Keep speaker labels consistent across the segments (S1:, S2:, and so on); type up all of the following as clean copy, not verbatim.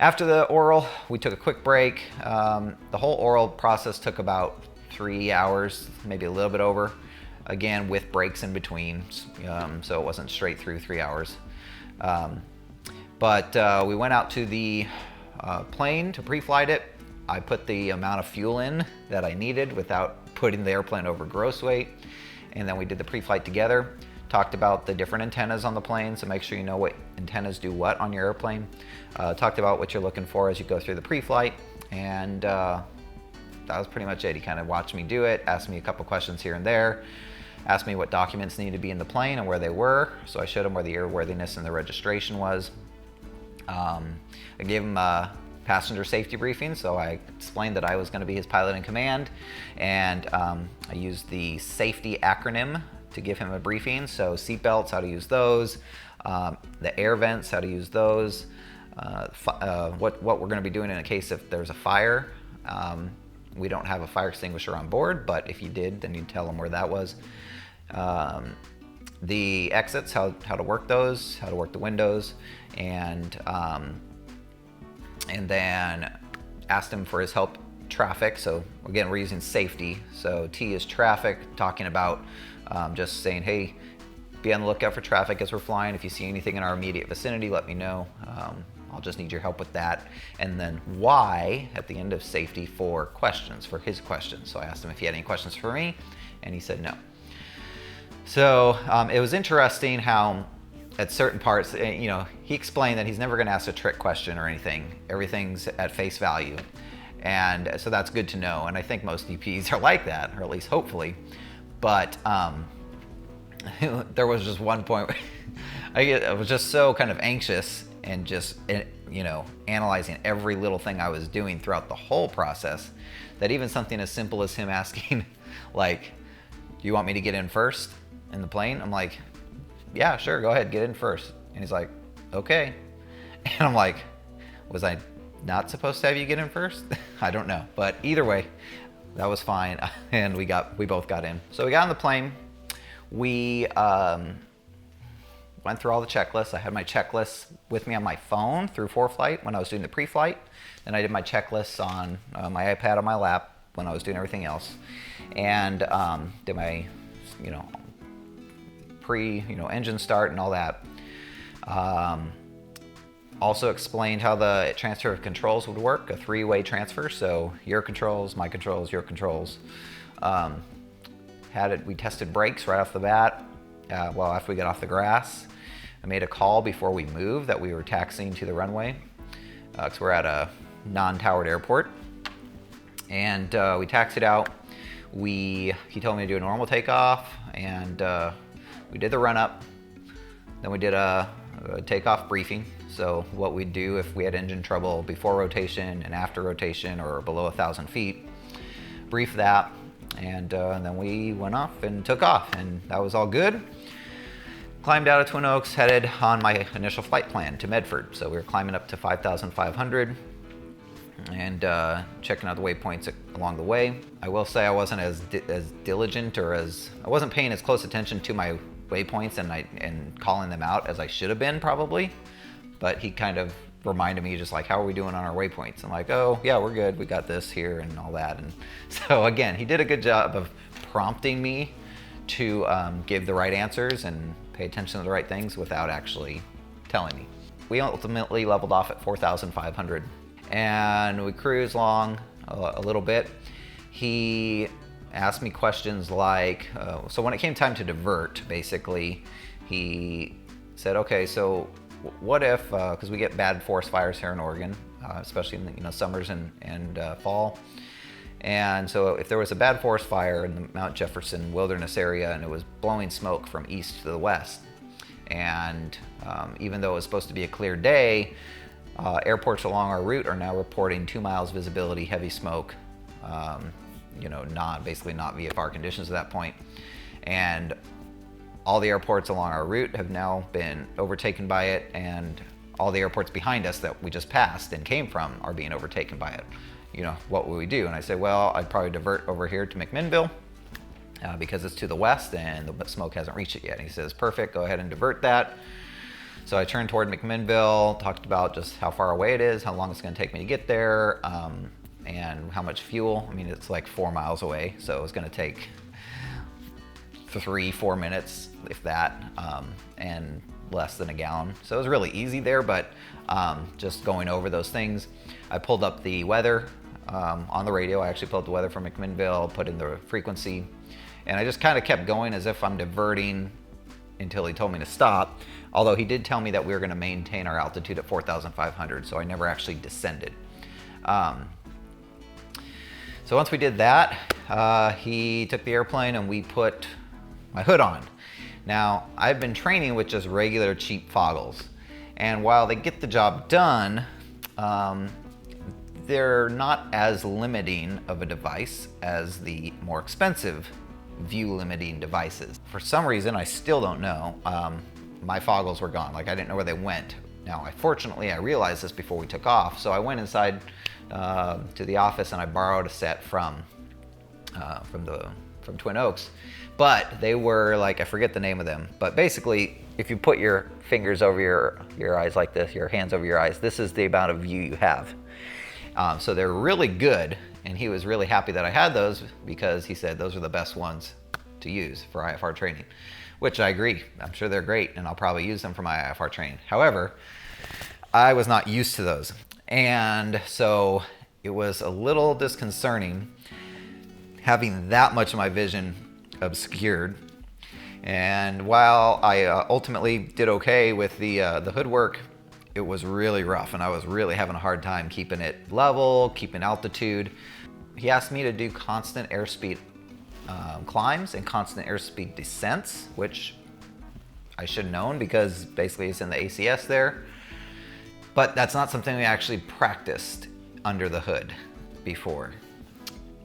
S1: After the oral, we took a quick break. The whole oral process took about 3 hours, maybe a little bit over, again with breaks in between, so it wasn't straight through 3 hours. But we went out to the plane to pre-flight it. I put the amount of fuel in that I needed without putting the airplane over gross weight, and then we did the pre-flight together. Talked about the different antennas on the plane, so make sure you know what antennas do what on your airplane. Talked about what you're looking for as you go through the pre-flight, and that was pretty much it. He kind of watched me do it, asked me a couple questions here and there, asked me what documents needed to be in the plane and where they were, so I showed him where the airworthiness and the registration was. I gave him a passenger safety briefing, so I explained that I was going to be his pilot in command, and I used the safety acronym to give him a briefing. So seatbelts, how to use those, the air vents, how to use those, what we're going to be doing in a case if there's a fire. We don't have a fire extinguisher on board, but if you did, then you'd tell them where that was. The exits, how to work those, how to work the windows, and then asked him for his help traffic. So again, we're using safety. So T is traffic, talking about just saying, hey, be on the lookout for traffic as we're flying. If you see anything in our immediate vicinity, let me know. I'll just need your help with that. And then Y at the end of safety for questions, for his questions. So I asked him if he had any questions for me, and he said no. So it was interesting how at certain parts, he explained that he's never gonna ask a trick question or anything. Everything's at face value. And so that's good to know. And I think most DPs are like that, or at least hopefully. But there was just one point I was just so kind of anxious and just, analyzing every little thing I was doing throughout the whole process, that even something as simple as him asking, like, do you want me to get in first in the plane? I'm like, yeah, sure, go ahead, get in first. And he's like, okay. And I'm like, was I not supposed to have you get in first? I don't know, but either way, that was fine, and we both got in. So we got on the plane. We went through all the checklists. I had my checklists with me on my phone through ForeFlight when I was doing the pre-flight. Then I did my checklists on my iPad on my lap when I was doing everything else, and did my, engine start and all that. Also explained how the transfer of controls would work, a 3-way transfer, so your controls, my controls, your controls. We tested brakes right off the bat, after we got off the grass. I made a call before we moved that we were taxiing to the runway, because we're at a non-towered airport. And we taxied out. He told me to do a normal takeoff, and we did the run-up. Then we did a takeoff briefing. So what we'd do if we had engine trouble before rotation and after rotation or below 1,000 feet, brief that, and then we went off and took off, and that was all good. Climbed out of Twin Oaks, headed on my initial flight plan to Medford. So we were climbing up to 5,500 and checking out the waypoints along the way. I will say I wasn't as diligent, or I wasn't paying as close attention to my waypoints and calling them out as I should have been probably. But he kind of reminded me, just like, how are we doing on our waypoints? I'm like, oh yeah, we're good, we got this here and all that. And so again, he did a good job of prompting me to give the right answers and pay attention to the right things without actually telling me. We ultimately leveled off at 4,500 and we cruised along a little bit. He asked me questions like, so when it came time to divert, basically, he said, okay, so what if, because we get bad forest fires here in Oregon, especially in the summers and fall. And so if there was a bad forest fire in the Mount Jefferson wilderness area and it was blowing smoke from east to the west, and even though it was supposed to be a clear day, airports along our route are now reporting 2 miles visibility, heavy smoke, basically not VFR conditions at that point. And all the airports along our route have now been overtaken by it, and all the airports behind us that we just passed and came from are being overtaken by it. What would we do? And I said, well, I'd probably divert over here to McMinnville because it's to the west and the smoke hasn't reached it yet. And he says, perfect, go ahead and divert that. So I turned toward McMinnville, talked about just how far away it is, how long it's going to take me to get there, and how much fuel. I mean, it's like 4 miles away, so it was going to take 3-4 minutes, if that, and less than a gallon. So it was really easy there, but just going over those things. I pulled up the weather on the radio. I actually pulled up the weather from McMinnville, put in the frequency, and I just kind of kept going as if I'm diverting until he told me to stop. Although he did tell me that we were going to maintain our altitude at 4,500, so I never actually descended. So once we did that, he took the airplane and we put my hood on. Now, I've been training with just regular cheap foggles, and while they get the job done, they're not as limiting of a device as the more expensive view limiting devices. For some reason, I still don't know, my foggles were gone. Like, I didn't know where they went. Now, fortunately, I realized this before we took off, so I went inside to the office and I borrowed a set from Twin Oaks. But they were like, I forget the name of them, but basically, if you put your fingers over your eyes like this, your hands over your eyes, this is the amount of view you have. So they're really good, and he was really happy that I had those because he said those are the best ones to use for IFR training, which I agree. I'm sure they're great, and I'll probably use them for my IFR training. However, I was not used to those, and so it was a little disconcerting having that much of my vision obscured. And while I ultimately did okay with the hood work, it was really rough, and I was really having a hard time keeping it level, keeping altitude. He asked me to do constant airspeed climbs and constant airspeed descents, which I should have known because basically it's in the ACS there. But that's not something we actually practiced under the hood before.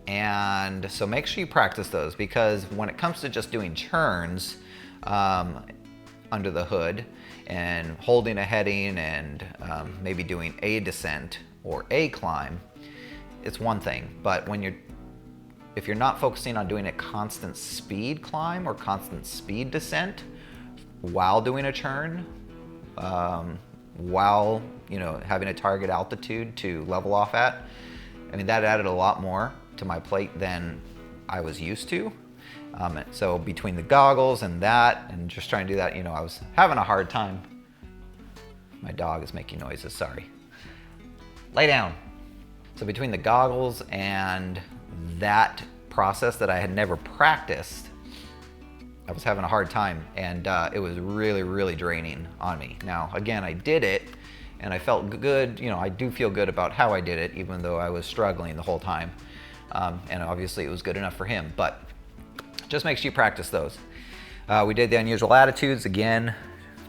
S1: And so make sure you practice those, because when it comes to just doing turns under the hood and holding a heading and maybe doing a descent or a climb, it's one thing. But if you're not focusing on doing a constant speed climb or constant speed descent while doing a turn, while having a target altitude to level off at, I mean, that added a lot more to my plate than I was used to. So between the goggles and that, and just trying to do that, I was having a hard time. My dog is making noises, sorry. Lay down. So between the goggles and that process that I had never practiced, I was having a hard time, and it was really, really draining on me. Now, again, I did it, and I felt good. I do feel good about how I did it, even though I was struggling the whole time. And obviously it was good enough for him, but just make sure you practice those. We did the unusual attitudes again,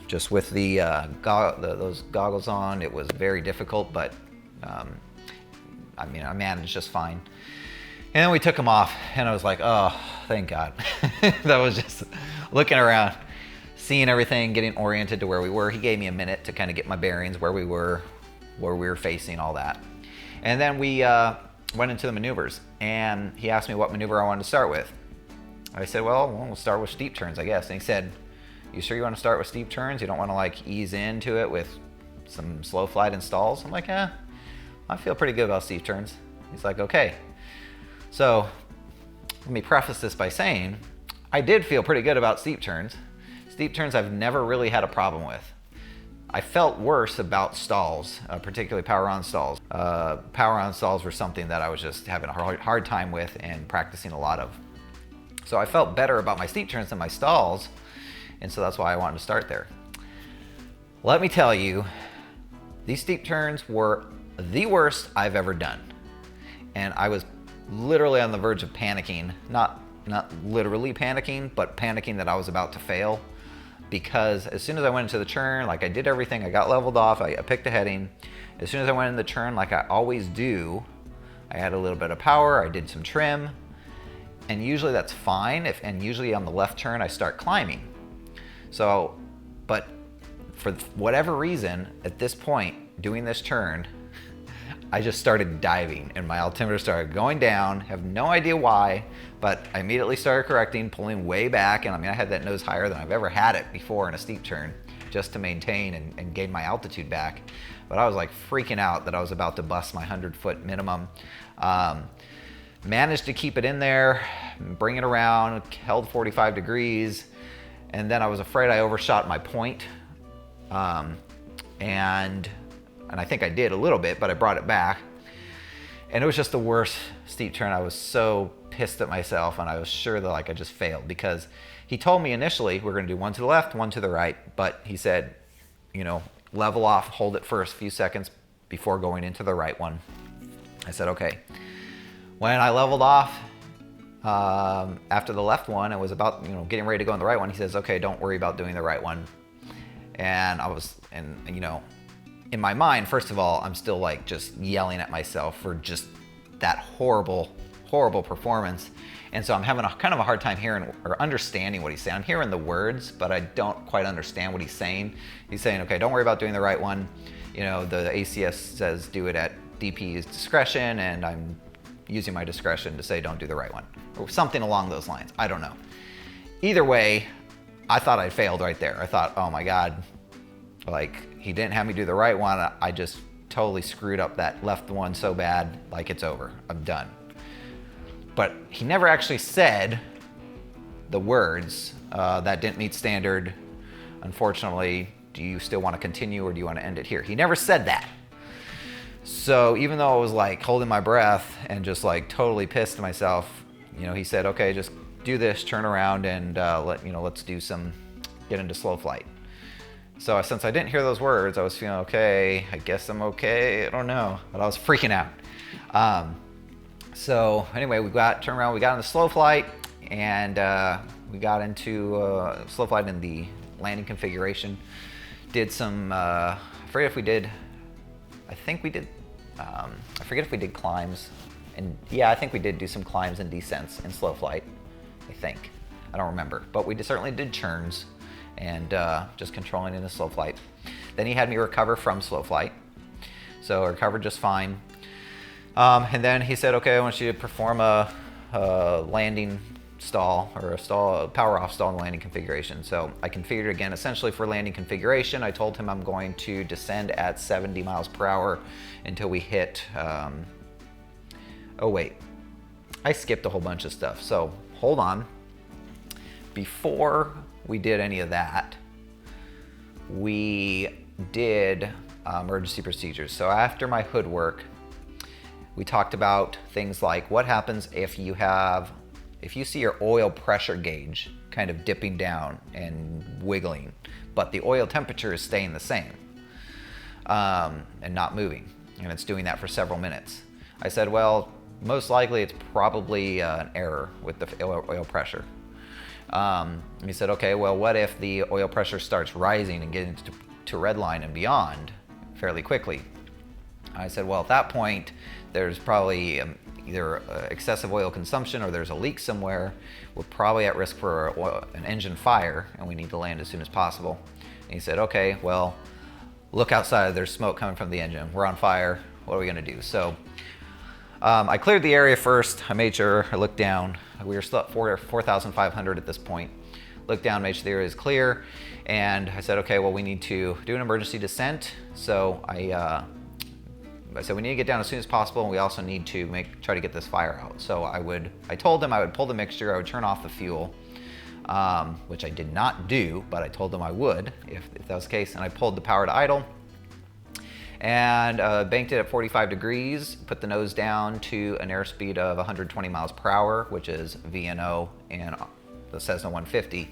S1: just with those goggles on. It was very difficult, but I mean, I managed just fine. And then we took them off, and I was like, oh, thank God. That was just looking around, seeing everything, getting oriented to where we were. He gave me a minute to kind of get my bearings, where we were facing, all that. And then we went into the maneuvers, and he asked me what maneuver I wanted to start with. I said, well, we'll start with steep turns, I guess. And he said, you sure you want to start with steep turns? You don't want to like ease into it with some slow flight and stalls? I'm like, I feel pretty good about steep turns. He's like, okay. So let me preface this by saying I did feel pretty good about steep turns. Steep turns I've never really had a problem with. I felt worse about stalls, particularly power-on stalls. Power-on stalls were something that I was just having a hard time with and practicing a lot of. So I felt better about my steep turns than my stalls, and so that's why I wanted to start there. Let me tell you, these steep turns were the worst I've ever done. And I was literally on the verge of panicking, not literally panicking, but panicking that I was about to fail. Because as soon as I went into the turn, like I did everything, I got leveled off, I picked a heading. As soon as I went in the turn, like I always do, I had a little bit of power, I did some trim, and usually that's fine. And usually on the left turn, I start climbing. So, but for whatever reason, at this point, doing this turn, I just started diving and my altimeter started going down. Have no idea why, but I immediately started correcting, pulling way back. And I mean, I had that nose higher than I've ever had it before in a steep turn, just to maintain and gain my altitude back. But I was like freaking out that I was about to bust my 100-foot minimum. Managed to keep it in there, bring it around, held 45 degrees, and then I was afraid I overshot my point. And I think I did a little bit, but I brought it back. And it was just the worst steep turn. I was so pissed at myself, and I was sure that like I just failed, because he told me initially we're gonna do one to the left, one to the right, but he said, you know, level off, hold it for a few seconds before going into the right one. I said, okay. When I leveled off after the left one, it was about, you know, getting ready to go in the right one. He says, okay, don't worry about doing the right one. And I was, and you know, in my mind, first of all, I'm still like just yelling at myself for just that horrible performance. And so I'm having a kind of a hard time hearing or understanding what he's saying. I'm hearing the words, but I don't quite understand what he's saying. He's saying, okay, don't worry about doing the right one. You know, the ACS says do it at DP's discretion, and I'm using my discretion to say don't do the right one, or something along those lines. I don't know. Either way, I thought I failed right there. I thought, oh my God, like he didn't have me do the right one. I just totally screwed up that left one so bad, like it's over, I'm done. But he never actually said the words, that didn't meet standard. Unfortunately, do you still want to continue or do you want to end it here? He never said that. So even though I was like holding my breath and just like totally pissed at myself, you know, he said, okay, just do this, turn around, and let's get into slow flight. So since I didn't hear those words, I was feeling okay. I guess I'm okay. I don't know, but I was freaking out. So anyway, turned around, we got into slow flight, and we got into slow flight in the landing configuration. Did some, I forget if we did, I forget if we did climbs. And yeah, I think we did do some climbs and descents in slow flight, I think. I don't remember, but we certainly did churns and just controlling into slow flight. Then he had me recover from slow flight. So I recovered just fine. And then he said, okay, I want you to perform a landing stall, or a power off stall in the landing configuration. So I configured again essentially for landing configuration. I told him I'm going to descend at 70 miles per hour until we hit, oh wait, I skipped a whole bunch of stuff. So hold on. Before we did any of that, we did emergency procedures. So after my hood work, we talked about things like what happens if you see your oil pressure gauge kind of dipping down and wiggling, but the oil temperature is staying the same and not moving, and it's doing that for several minutes. I said, well, most likely it's probably an error with the oil pressure. He said, okay, well, what if the oil pressure starts rising and getting to red line and beyond fairly quickly? I said, well, at that point, there's probably either excessive oil consumption or there's a leak somewhere. We're probably at risk for an engine fire, and we need to land as soon as possible. And he said, okay, well, look outside. There's smoke coming from the engine. We're on fire. What are we going to do? So I cleared the area first. I made sure, I looked down. We were still at 4,500 at this point. Looked down, made sure the area is clear. And I said, okay, well, we need to do an emergency descent. So I said we need to get down as soon as possible, and we also need to try to get this fire out. So I told them I would pull the mixture, I would turn off the fuel, which I did not do, but I told them I would if that was the case. And I pulled the power to idle and banked it at 45 degrees, put the nose down to an airspeed of 120 miles per hour, which is VNO and the Cessna 150.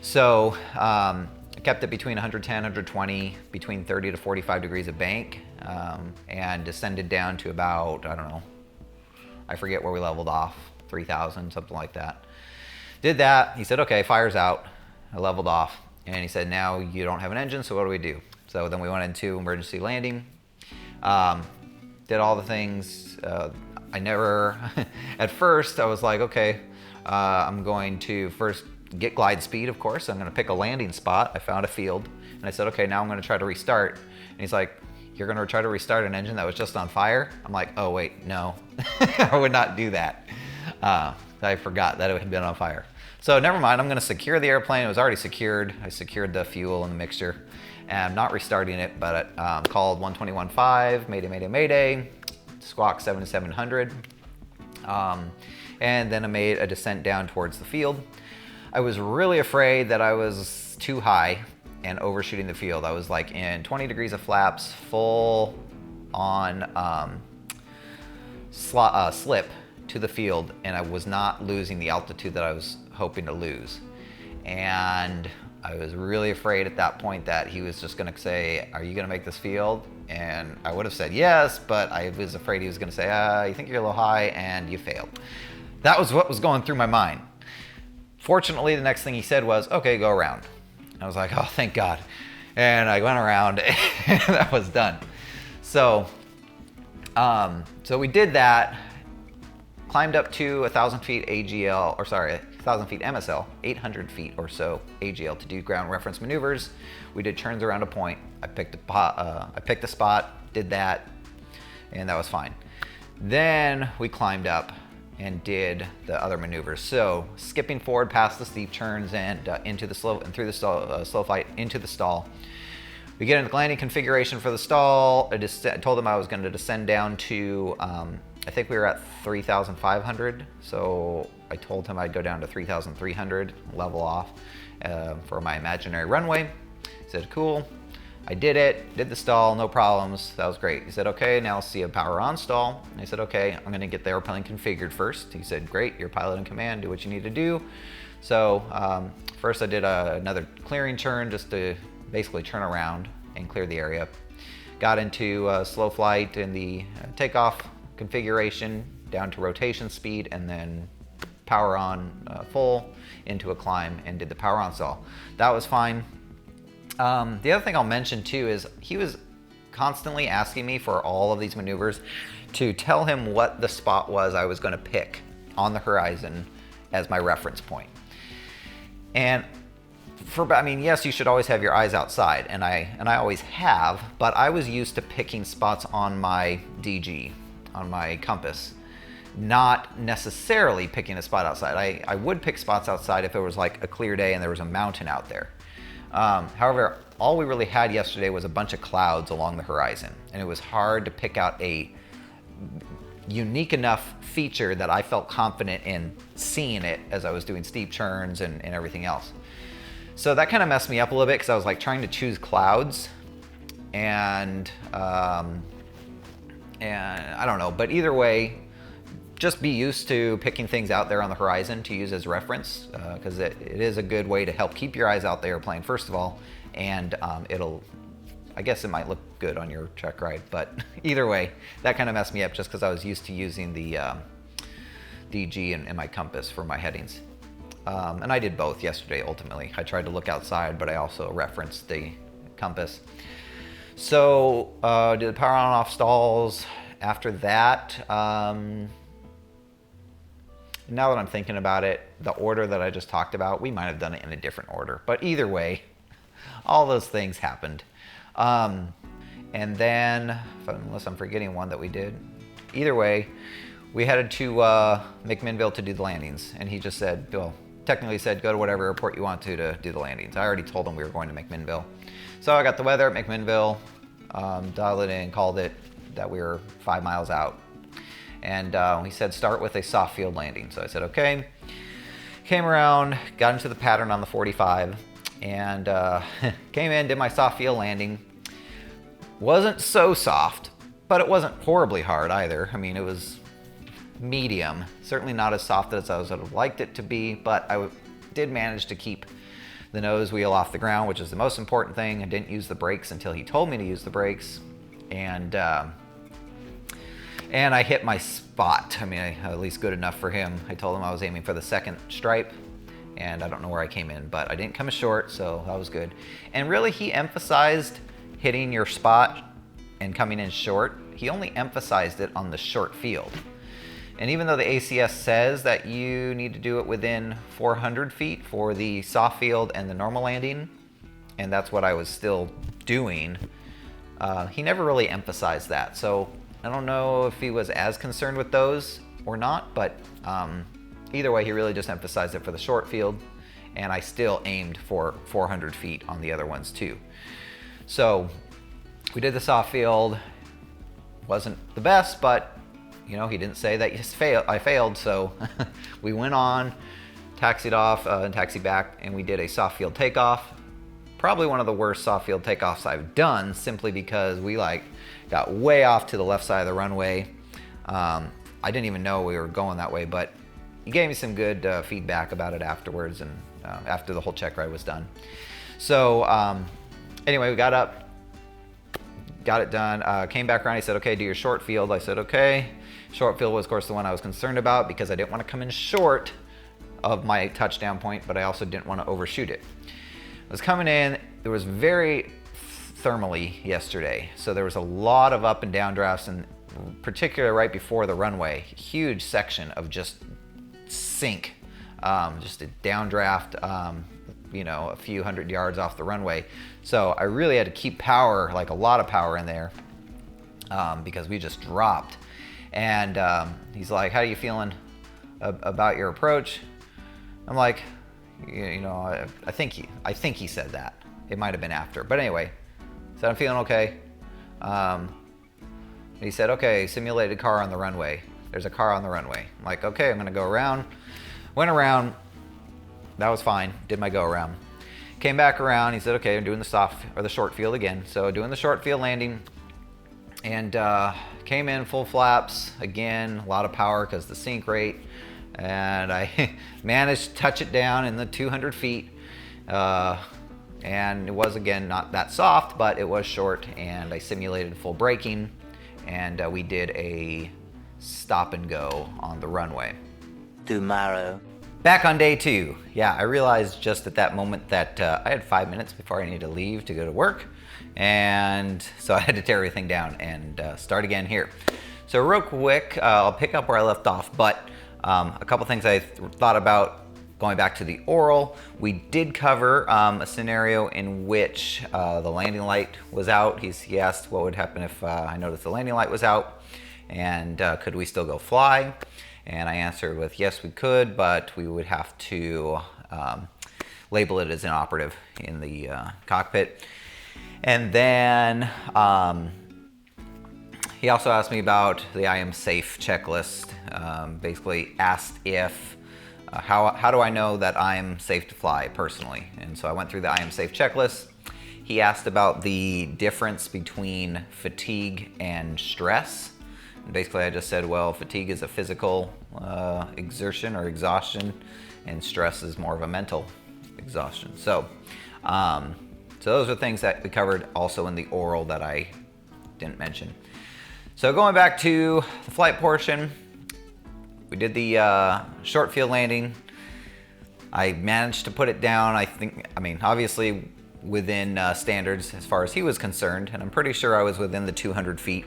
S1: So I kept it between 110, 120, between 30 to 45 degrees of bank, and descended down to about, I don't know, I forget where we leveled off, 3,000, something like that. Did that. He said, okay, fire's out. I leveled off. And he said, now you don't have an engine, so what do we do? So then we went into emergency landing. Did all the things. At first I was like, okay, I'm going to first get glide speed, of course. I'm going to pick a landing spot. I found a field, and I said, okay, now I'm going to try to restart. And he's like, you're going to try to restart an engine that was just on fire? I'm like, oh wait, no, I would not do that. I I forgot that it had been on fire. So never mind, I'm gonna secure the airplane. It was already secured. I secured the fuel and the mixture. And I'm not restarting it, but called 121.5, mayday, mayday, mayday, squawk 7700. And then I made a descent down towards the field. I was really afraid that I was too high and overshooting the field. I was like in 20 degrees of flaps, full on slip to the field, and I was not losing the altitude that I was hoping to lose. And I was really afraid at that point that he was just gonna say, "Are you gonna make this field?" And I would have said yes, but I was afraid he was gonna say, "You think you're a little high and you failed." That was what was going through my mind. Fortunately, the next thing he said was, "Okay, go around." I was like, "Oh, thank God." And I went around and that was done. So, so we did that, climbed up to 1,000 feet AGL, or sorry, 1,000 feet MSL, 800 feet or so AGL to do ground reference maneuvers. We did turns around a point. I picked a spot, did that, and that was fine. Then we climbed up and did the other maneuvers. So skipping forward past the steep turns and into the slow and through the slow flight into the stall. We get into the landing configuration for the stall. I told them I was going to descend down to, I think we were at 3,500. So I told him I'd go down to 3,300, level off for my imaginary runway. He said, "Cool." I did it, did the stall, no problems. That was great. He said, "Okay, now see a power on stall." And I said, "Okay, I'm gonna get the airplane configured first." He said, "Great, you're pilot in command, do what you need to do." So first I did another clearing turn just to basically turn around and clear the area. Got into slow flight in the takeoff configuration down to rotation speed, and then power on full into a climb and did the power on stall. That was fine. The other thing I'll mention too is he was constantly asking me for all of these maneuvers to tell him what the spot was I was going to pick on the horizon as my reference point. And I mean, yes, you should always have your eyes outside, and I always have, but I was used to picking spots on my DG, on my compass, not necessarily picking a spot outside. I would pick spots outside if it was like a clear day and there was a mountain out there. However, all we really had yesterday was a bunch of clouds along the horizon, and it was hard to pick out a unique enough feature that I felt confident in seeing it as I was doing steep turns and everything else. So that kind of messed me up a little bit because I was like trying to choose clouds, and I don't know, but either way, just be used to picking things out there on the horizon to use as reference, because it is a good way to help keep your eyes out the airplane, first of all, and I guess it might look good on your Checkride, but either way, that kind of messed me up just because I was used to using the DG and my compass for my headings. And I did both yesterday, ultimately. I tried to look outside, but I also referenced the compass. So did the power on and off stalls. After that, now that I'm thinking about it, the order that I just talked about, we might have done it in a different order. But either way, all those things happened. And then, unless I'm forgetting one that we did, either way, we headed to McMinnville to do the landings. And he just said, well, technically said, go to whatever airport you want to do the landings. I already told him we were going to McMinnville. So I got the weather at McMinnville, dialed it in, called it that we were 5 miles out. And he said, start with a soft field landing. So I said, okay. Came around, got into the pattern on the 45, and came in, did my soft field landing. Wasn't so soft, but it wasn't horribly hard either. I mean, it was medium. Certainly not as soft as I would have liked it to be, but I did manage to keep the nose wheel off the ground, which is the most important thing. I didn't use the brakes until he told me to use the brakes. And I hit my spot. I mean, at least good enough for him. I told him I was aiming for the second stripe, and I don't know where I came in, but I didn't come short, so that was good. And really, he emphasized hitting your spot and coming in short. He only emphasized it on the short field. And even though the ACS says that you need to do it within 400 feet for the soft field and the normal landing, and that's what I was still doing, he never really emphasized that. So I don't know if he was as concerned with those or not, but Either way, he really just emphasized it for the short field, and I still aimed for 400 feet on the other ones too. So we did the soft field. Wasn't the best, but you know, he didn't say that I failed, so we went on, taxied off and taxied back, and we did a soft field takeoff. Probably one of the worst soft field takeoffs I've done, simply because we got way off to the left side of the runway. I didn't even know we were going that way, but he gave me some good feedback about it afterwards, and after the whole check ride was done. So anyway, we got up, got it done, came back around. He said, okay, do your short field. I said, okay. Short field was, of course, the one I was concerned about because I didn't want to come in short of my touchdown point, but I also didn't want to overshoot it. I was coming in, there was very thermally yesterday, so there was a lot of up and down drafts, and particularly right before the runway, huge section of just sink, just a downdraft, you know, a few hundred yards off the runway. So I really had to keep power, like a lot of power in there, because we just dropped. And he's like, how are you feeling about your approach? I'm like, you know, I think he said that. It might have been after, but anyway, said I'm feeling okay. He said, okay, simulated car on the runway. There's a car on the runway. I'm like, okay, I'm gonna go around. Went around, that was fine, did my go around. Came back around, he said, okay, I'm doing the short field again. So doing the short field landing, and came in full flaps, again, a lot of power because the sink rate, and I managed to touch it down in the 200 feet. And it was, again, not that soft, but it was short, and I simulated full braking, and we did a stop and go on the runway.
S2: Tomorrow.
S1: Back on day 2, yeah, I realized just at that moment that I had 5 minutes before I needed to leave to go to work, and so I had to tear everything down and start again here. So real quick, I'll pick up where I left off, but a couple things I thought about going back to the oral. We did cover a scenario in which the landing light was out. He asked what would happen if I noticed the landing light was out, and could we still go fly? And I answered with yes, we could, but we would have to label it as inoperative in the cockpit. And then he also asked me about the I am safe checklist. Basically asked if how do I know that I'm safe to fly personally? And so I went through the I am safe checklist. He asked about the difference between fatigue and stress. And basically I just said, well, fatigue is a physical exertion or exhaustion, and stress is more of a mental exhaustion. So, so those are things that we covered also in the oral that I didn't mention. So going back to the flight portion, we did the short field landing. I managed to put it down, I mean, obviously within standards as far as he was concerned, and I'm pretty sure I was within the 200 feet,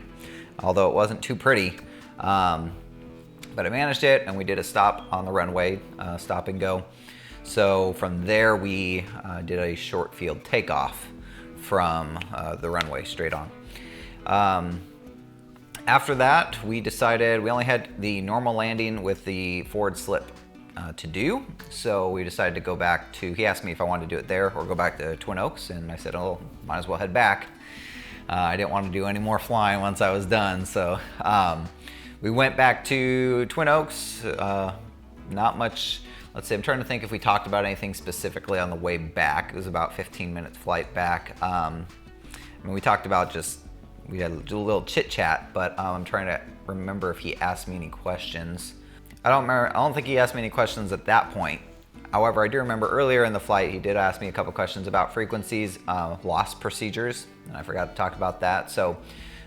S1: although it wasn't too pretty. But I managed it, and we did a stop on the runway, stop and go. So from there, we did a short field takeoff from the runway straight on. After that, we decided we only had the normal landing with the forward slip to do. So we decided to go back to, he asked me if I wanted to do it there or go back to Twin Oaks, and I said, oh, might as well head back. I didn't want to do any more flying once I was done. So we went back to Twin Oaks. Not much, let's see, I'm trying to think if we talked about anything specifically on the way back. It was about 15 minutes flight back. I mean, we talked about just, we had a little chit chat, but I'm trying to remember if he asked me any questions. I don't think he asked me any questions at that point. However, I do remember earlier in the flight, he did ask me a couple questions about frequencies, lost procedures, and I forgot to talk about that. So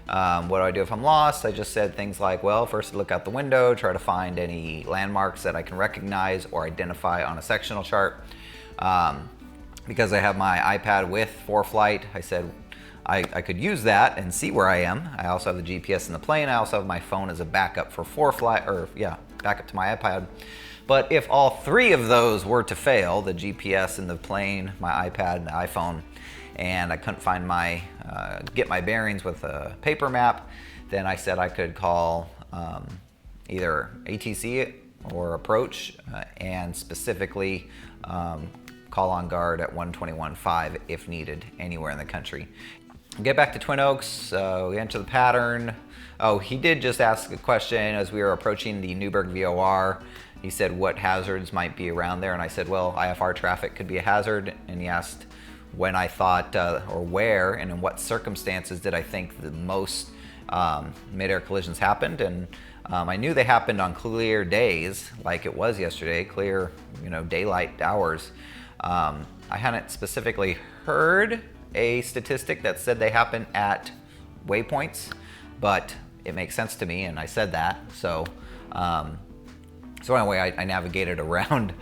S1: what do I do if I'm lost? I just said things like, well, first look out the window, try to find any landmarks that I can recognize or identify on a sectional chart. Because I have my iPad with ForeFlight, I said I could use that and see where I am. I also have the GPS in the plane. I also have my phone as a backup for ForeFlight, or yeah, backup to my iPad. But if all three of those were to fail, the GPS in the plane, my iPad, and the iPhone, and I couldn't find my, get my bearings with a paper map, then I said I could call either ATC or approach, and specifically call on guard at 121.5 if needed anywhere in the country. Get back to Twin Oaks, we enter the pattern. Oh, he did just ask a question as we were approaching the Newburgh VOR. He said what hazards might be around there, and I said, well, IFR traffic could be a hazard, and he asked when I thought, or where, and in what circumstances did I think the most mid-air collisions happened, and I knew they happened on clear days, like it was yesterday, clear, daylight hours. I hadn't specifically heard a statistic that said they happen at waypoints, but it makes sense to me, and I said that. So anyway, I navigated around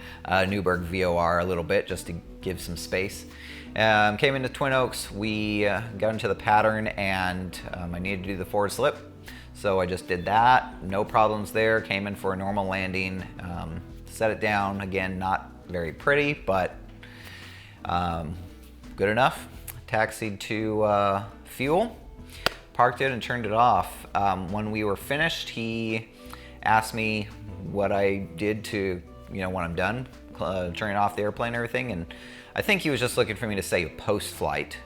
S1: Newburgh VOR a little bit just to give some space. Came into Twin Oaks, we got into the pattern, and I needed to do the forward slip. So I just did that, no problems there, came in for a normal landing, set it down, again, not very pretty, but good enough. Taxied to fuel, parked it and turned it off. When we were finished, he asked me what I did to, when I'm done, turning off the airplane and everything, and I think he was just looking for me to say post-flight.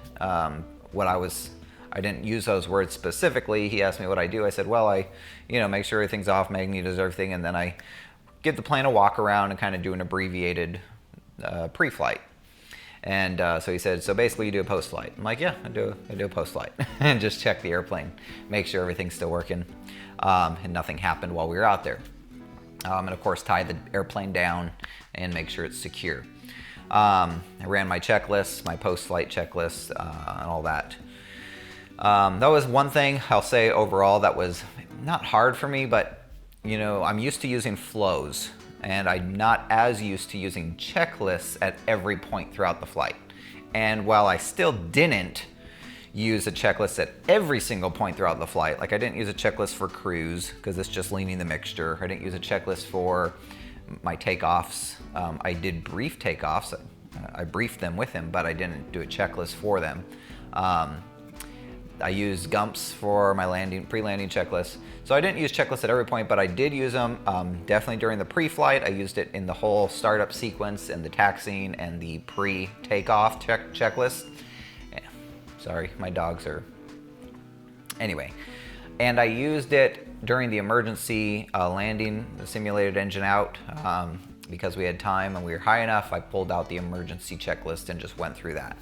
S1: I didn't use those words specifically. He asked me what I do. I said, well, I make sure everything's off, magnetized everything, and then I give the plane a walk around and kind of do an abbreviated pre-flight. And so he said, so basically you do a post-flight. I'm like, yeah, I do a post-flight. And just check the airplane, make sure everything's still working, and nothing happened while we were out there. And of course, tie the airplane down and make sure it's secure. I ran my checklist, my post-flight checklist, and all that. That was one thing I'll say overall that was not hard for me, but I'm used to using flows, and I'm not as used to using checklists at every point throughout the flight. And while I still didn't use a checklist at every single point throughout the flight, like I didn't use a checklist for cruise because it's just leaning the mixture. I didn't use a checklist for my takeoffs. I did brief takeoffs. I briefed them with him, but I didn't do a checklist for them. I used GUMPs for my pre-landing checklist. So I didn't use checklists at every point, but I did use them definitely during the pre-flight. I used it in the whole startup sequence and the taxiing and the pre-takeoff checklist. Sorry, my dogs are... Anyway, and I used it during the emergency landing, the simulated engine out, because we had time and we were high enough. I pulled out the emergency checklist and just went through that.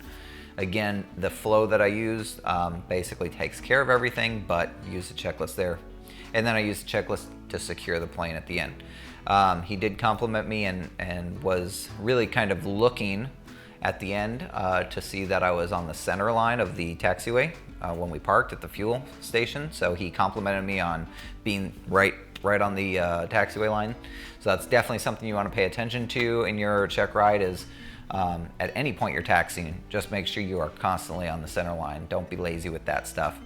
S1: Again, the flow that I used basically takes care of everything, but use the checklist there. And then I used the checklist to secure the plane at the end. He did compliment me and was really kind of looking at the end to see that I was on the center line of the taxiway when we parked at the fuel station. So he complimented me on being right on the taxiway line. So that's definitely something you want to pay attention to in your Checkride is at any point you're taxiing, just make sure you are constantly on the center line. Don't be lazy with that stuff.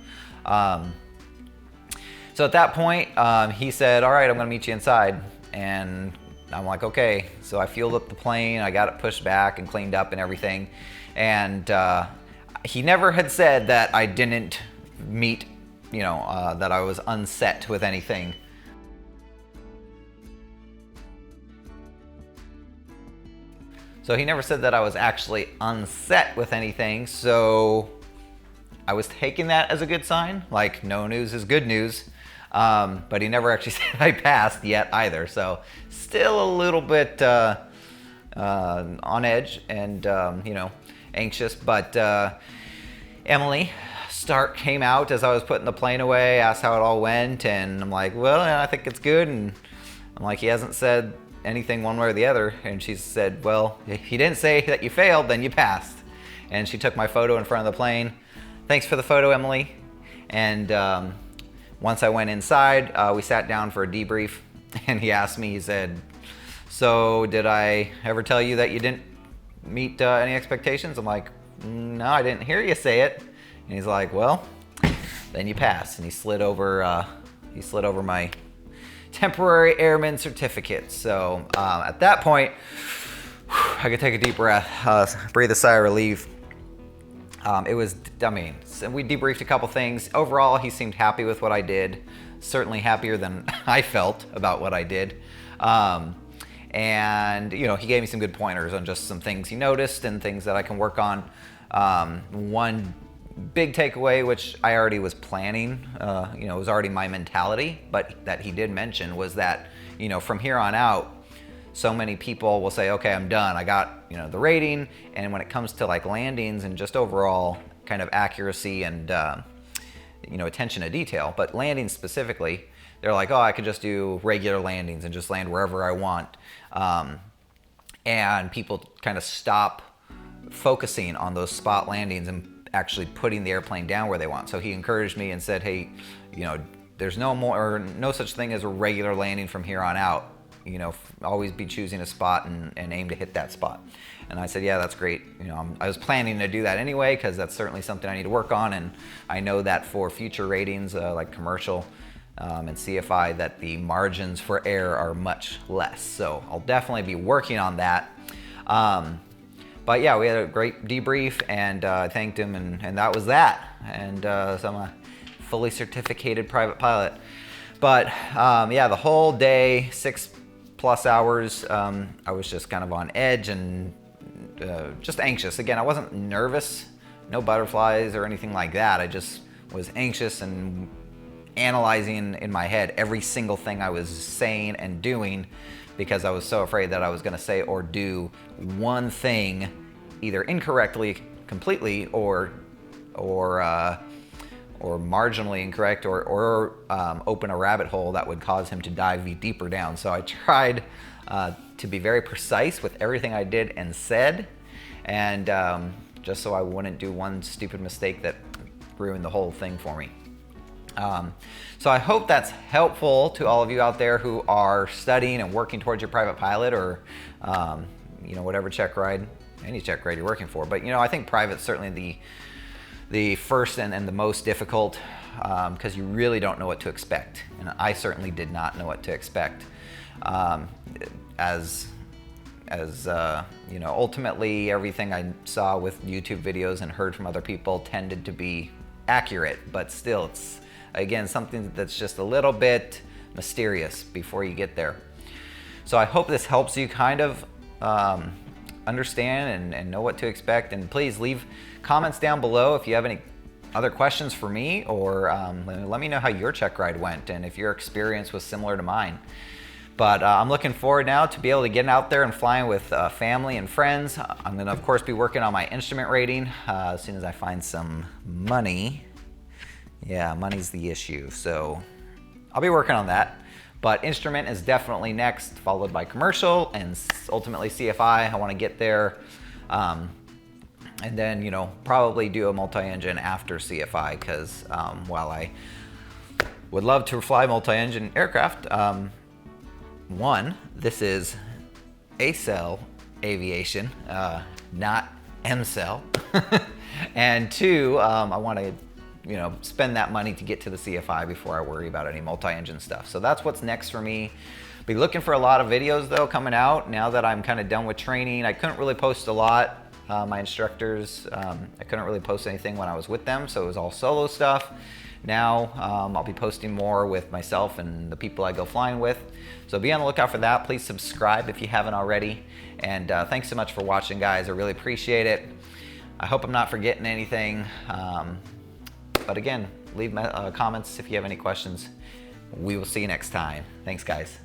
S1: So at that point, he said, all right, I'm gonna meet you inside. And I'm like, okay. So I fueled up the plane, I got it pushed back and cleaned up and everything. And he never had said that I didn't meet, that I was unset with anything. So he never said that I was actually unset with anything, so I was taking that as a good sign, like no news is good news, but he never actually said I passed yet either, so still a little bit on edge and anxious, but Emily Stark came out as I was putting the plane away, asked how it all went, and I'm like, well, I think it's good, and I'm like, he hasn't said anything one way or the other, and she said, well, if he didn't say that you failed, then you passed. And she took my photo in front of the plane. Thanks for the photo, Emily. And once I went inside, we sat down for a debrief, and he asked me, he said, so did I ever tell you that you didn't meet any expectations? I'm like, no, I didn't hear you say it. And he's like, well, then you passed. And he slid over my temporary airman certificate. So at that point, I could take a deep breath, breathe a sigh of relief. We debriefed a couple things. Overall, he seemed happy with what I did. Certainly happier than I felt about what I did. And you know, he gave me some good pointers on just some things he noticed and things that I can work on. One big takeaway, which I already was planning, you know, it was already my mentality, but that he did mention was that, you know, from here on out, so many people will say, okay, I'm done. I got, you know, the rating. And when it comes to like landings and just overall kind of accuracy and, you know, attention to detail, but landings specifically, they're like, oh, I could just do regular landings and just land wherever I want. And people kind of stop focusing on those spot landings and actually putting the airplane down where they want. So he encouraged me and said, hey, you know, there's no such thing as a regular landing from here on out. You know, always be choosing a spot and aim to hit that spot. And I said, yeah, that's great. You know, I was planning to do that anyway, because that's certainly something I need to work on. And I know that for future ratings, like commercial and CFI, that the margins for error are much less. So I'll definitely be working on that. But yeah, we had a great debrief, and I thanked him, and that was that. And so I'm a fully certificated private pilot. But yeah, the whole day, 6+ hours, I was just kind of on edge and just anxious. Again, I wasn't nervous, no butterflies or anything like that. I just was anxious and analyzing in my head every single thing I was saying and doing, because I was so afraid that I was going to say or do one thing either incorrectly completely or marginally incorrect, or open a rabbit hole that would cause him to dive deeper down. So I tried to be very precise with everything I did and said, and just so I wouldn't do one stupid mistake that ruined the whole thing for me. So I hope that's helpful to all of you out there who are studying and working towards your private pilot, or you know, whatever Checkride, any Checkride you're working for. But you know, I think private's certainly the first and the most difficult, because you really don't know what to expect. And I certainly did not know what to expect. As you know, ultimately everything I saw with YouTube videos and heard from other people tended to be accurate, but still it's, again, something that's just a little bit mysterious before you get there. So I hope this helps you kind of understand and know what to expect. And please leave comments down below if you have any other questions for me, or let me know how your check ride went and if your experience was similar to mine. But I'm looking forward now to be able to get out there and flying with family and friends. I'm gonna, of course, be working on my instrument rating as soon as I find some money. Yeah, money's the issue, so I'll be working on that. But instrument is definitely next, followed by commercial and ultimately CFI. I want to get there, and then, you know, probably do a multi-engine after CFI, because while I would love to fly multi-engine aircraft, one, this is A-cell aviation, not M-cell, and two, I want to, you know, spend that money to get to the CFI before I worry about any multi-engine stuff. So that's what's next for me. Be looking for a lot of videos though coming out now that I'm kind of done with training. I couldn't really post a lot. My instructors, I couldn't really post anything when I was with them, so it was all solo stuff. Now I'll be posting more with myself and the people I go flying with. So be on the lookout for that. Please subscribe if you haven't already. And thanks so much for watching, guys. I really appreciate it. I hope I'm not forgetting anything. But again, leave comments if you have any questions. We will see you next time. Thanks, guys.